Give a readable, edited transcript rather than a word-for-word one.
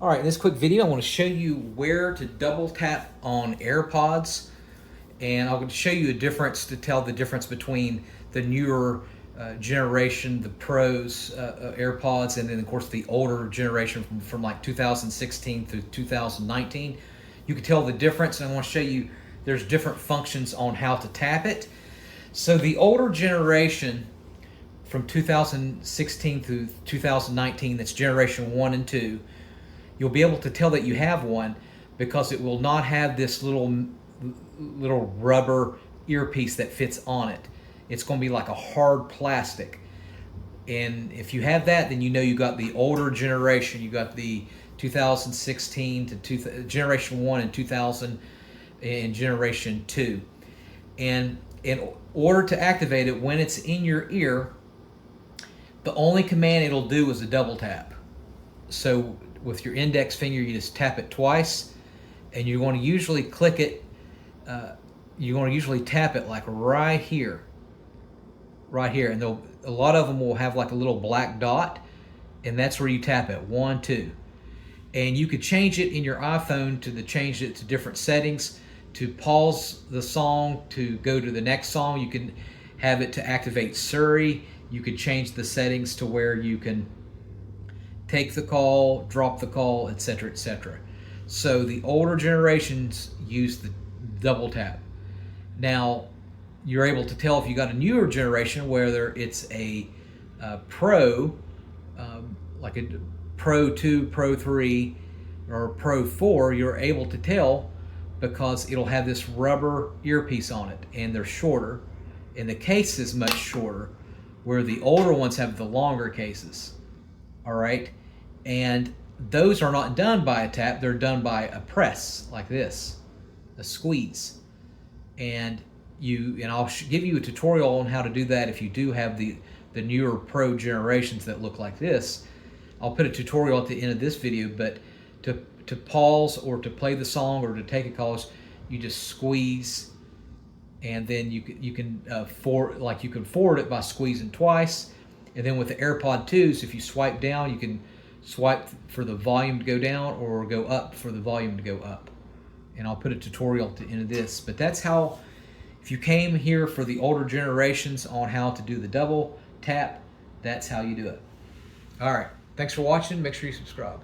All right, in this quick video, I want to show you where to double tap on AirPods, and I'm going to show you a difference to tell the difference between the newer generation, the Pros AirPods, and then of course the older generation from like 2016 through 2019. You can tell the difference, and I want to show you there's different functions on how to tap it. So the older generation from 2016 through 2019, that's generation 1 and 2, you'll be able to tell that you have one because it will not have this little rubber earpiece that fits on it. It's going to be like a hard plastic. And if you have that, then you know you got the older generation. You got the 2016 to generation 1 and 2000 and generation 2. And in order to activate it when it's in your ear, the only command it'll do is a double tap. So with your index finger, you just tap it twice, and you're going to usually click it, you're going to usually tap it like right here, and a lot of them will have like a little black dot, and that's where you tap it, 1, 2. And you could change it in your iPhone to change it to different settings, to pause the song, to go to the next song. You can have it to activate Siri. You could change the settings to where you can take the call, drop the call, etc., etc. So the older generations use the double tap. Now, you're able to tell if you got a newer generation, whether it's a Pro, like a Pro 2, Pro 3, or Pro 4, you're able to tell because it'll have this rubber earpiece on it, and they're shorter, and the case is much shorter, where the older ones have the longer cases. All right, and those are not done by a tap, they're done by a press like this, a squeeze. And I'll give you a tutorial on how to do that if you do have the newer Pro generations that look like this. I'll put a tutorial at the end of this video, but to pause or to play the song or to take a call, you just squeeze, and then you can forward it by squeezing twice. And then with the AirPod 2s, if you swipe down, you can swipe for the volume to go down or go up for the volume to go up. And I'll put a tutorial at the end of this. But that's how, if you came here for the older generations on how to do the double tap, that's how you do it. All right, thanks for watching. Make sure you subscribe.